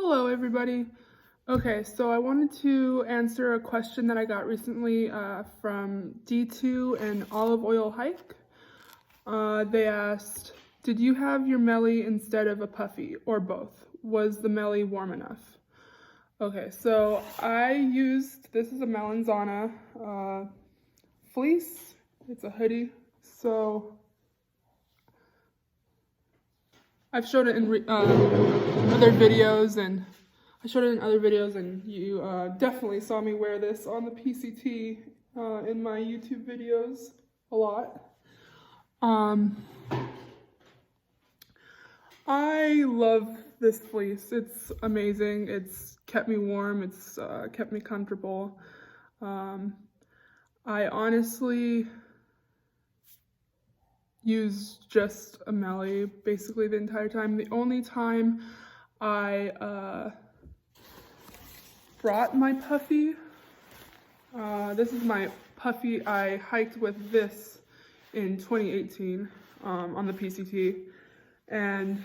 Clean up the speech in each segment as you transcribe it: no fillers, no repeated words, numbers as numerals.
Hello everybody. Okay, so I wanted to answer a question that I got recently from D2 and Olive Oil Hike. They asked, did you have your Melly instead of a Puffy, or both? Was the Melly warm enough? Okay, so this is a Melanzana fleece. It's a hoodie. So I've showed it in other videos, and you definitely saw me wear this on the PCT in my YouTube videos a lot. I love this fleece. It's amazing. It's kept me warm. It's kept me comfortable. I honestly use just a Melly basically the entire time. The only time I brought my Puffy, this is my Puffy. I hiked with this in 2018 on the PCT, and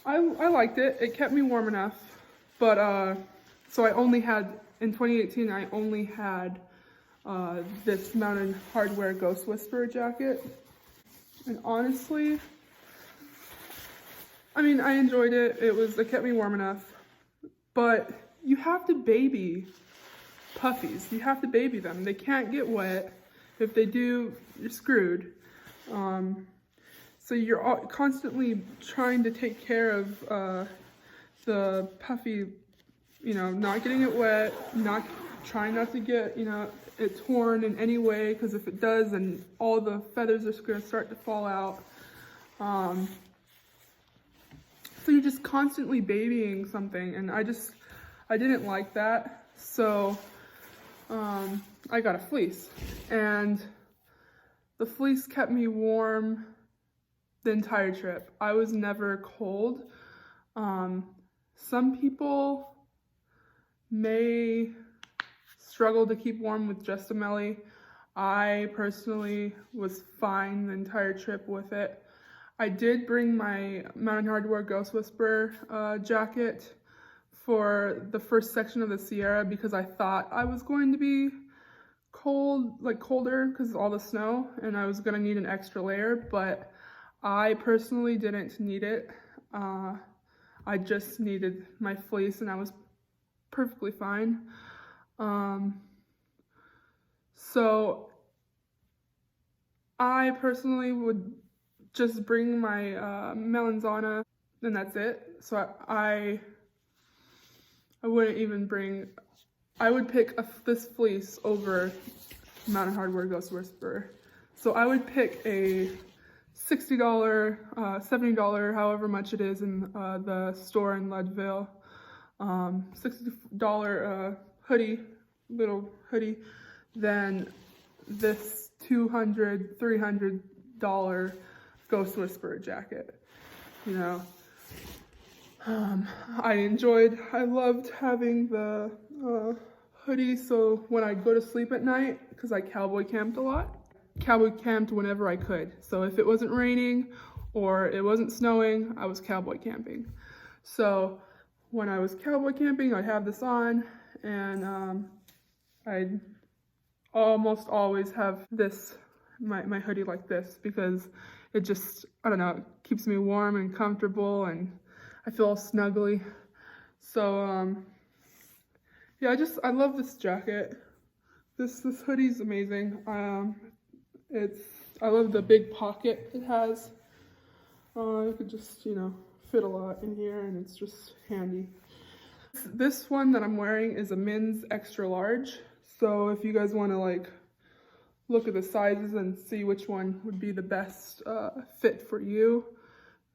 I liked it. It kept me warm enough, but so in 2018 I only had this Mountain Hardwear Ghost Whisperer jacket, and honestly, I mean, I enjoyed it. It kept me warm enough, but you have to baby puffies. You have to baby them. They can't get wet. If they do, you're screwed. So you're constantly trying to take care of the puffy, not getting it wet, trying not to get, it torn in any way, because if it does, then all the feathers are going to start to fall out. So you're just constantly babying something, and I didn't like that. So I got a fleece, and the fleece kept me warm the entire trip. I was never cold. Some people may struggle to keep warm with just a Melly. I personally was fine the entire trip with it. I did bring my Mountain Hardwear Ghost Whisperer jacket for the first section of the Sierra because I thought I was going to be colder because of all the snow, and I was going to need an extra layer, but I personally didn't need it. I just needed my fleece, and I was perfectly fine. So I personally would just bring my Melanzana, and that's it. So I wouldn't even bring, I would pick this fleece over Mountain Hardwear Ghost Whisperer. So I would pick a $60, $70, however much it is in the store in Leadville, $60 hoodie, little hoodie, than this $200, $300 Ghost Whisperer jacket. I loved having the hoodie, so when I go to sleep at night, because I cowboy camped a lot, cowboy camped whenever I could. So if it wasn't raining or it wasn't snowing, I was cowboy camping. So when I was cowboy camping, I'd have this on, and I'd almost always have my hoodie like this, because it just, I don't know, it keeps me warm and comfortable, and I feel all snuggly. So yeah, I love this jacket. This hoodie's amazing. I love the big pocket it has. It could just, fit a lot in here, and it's just handy. This one that I'm wearing is a men's extra large. So if you guys want to look at the sizes and see which one would be the best fit for you,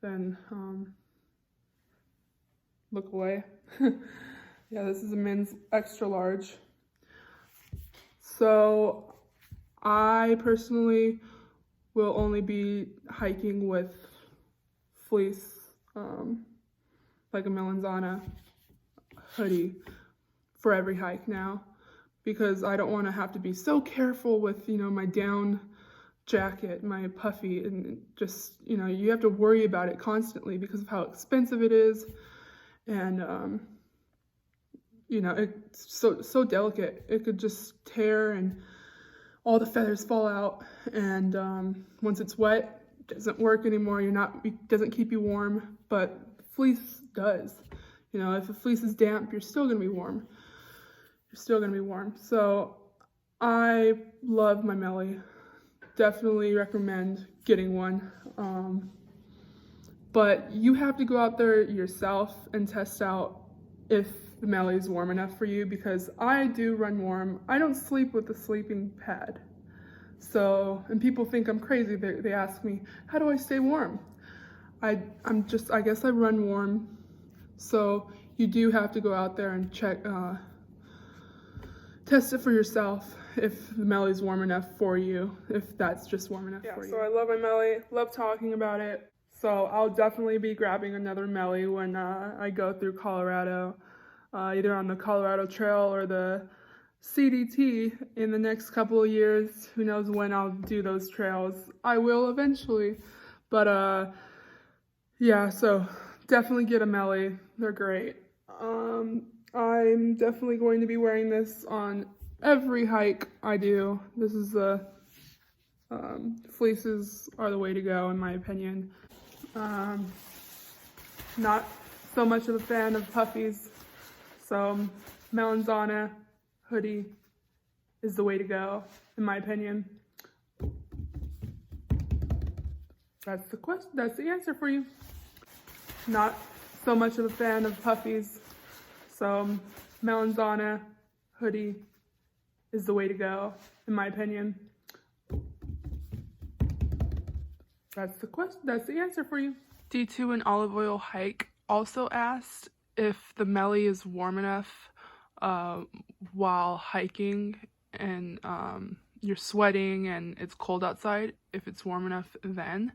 then look away. Yeah, this is a men's extra large. So I personally will only be hiking with fleece, like a Melanzana hoodie for every hike now, because I don't want to have to be so careful with, my down jacket, my puffy, and just, you have to worry about it constantly because of how expensive it is. and you know, it's so delicate. It could just tear and all the feathers fall out, and once it's wet, it doesn't work anymore. It doesn't keep you warm, but fleece does. You know, if the fleece is damp, you're still gonna be warm. You're still gonna be warm. So I love my Melly. Definitely recommend getting one. But you have to go out there yourself and test out if the Melly is warm enough for you, because I do run warm. I don't sleep with a sleeping pad. So, and people think I'm crazy. They ask me, how do I stay warm? I guess I run warm. So you do have to go out there and test it for yourself if the Melly's warm enough for you, if that's just warm enough for you. So I love my Melly, love talking about it. So I'll definitely be grabbing another Melly when I go through Colorado, either on the Colorado Trail or the CDT in the next couple of years. Who knows when I'll do those trails. I will eventually, but yeah, so definitely get a Melly. They're great. I'm definitely going to be wearing this on every hike I do. This is the fleeces are the way to go in my opinion. Not so much of a fan of puffies, so Melanzana hoodie is the way to go in my opinion. That's the question. That's the answer for you. Not so much of a fan of puffies, so Melanzana hoodie is the way to go in my opinion. That's the question. That's the answer for you. D2 and Olive Oil Hike also asked if the Melly is warm enough while hiking and you're sweating and it's cold outside, if it's warm enough then.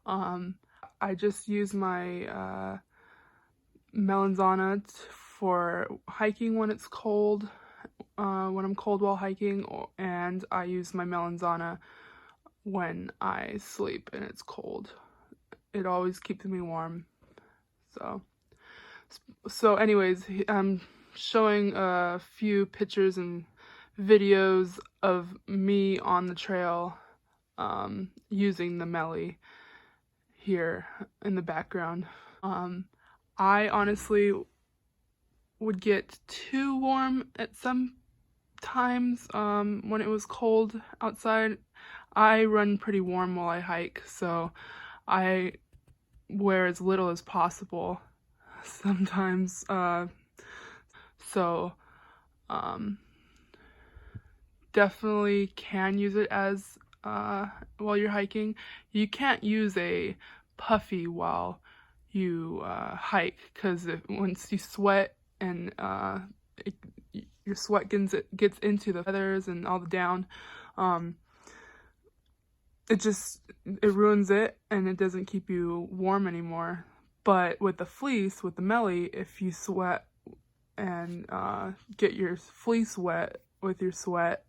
I just use my Melanzana for hiking when it's cold, when I'm cold while hiking, and I use my Melanzana when I sleep and it's cold. It always keeps me warm. So anyways, I'm showing a few pictures and videos of me on the trail using the Melly here in the background. I honestly would get too warm at some times when it was cold outside. I run pretty warm while I hike, so I wear as little as possible sometimes. Definitely can use it as while you're hiking. You can't use a puffy while you hike, because once you sweat and your sweat gets into the feathers and all the down, it ruins it and it doesn't keep you warm anymore. But with the fleece, with the Melly, if you sweat and get your fleece wet with your sweat,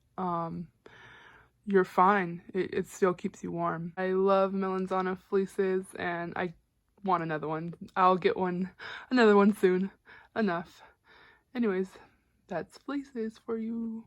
you're fine. It still keeps you warm. I love Melanzana fleeces and I want another one. I'll get another one soon. Enough. Anyways, that's fleeces for you.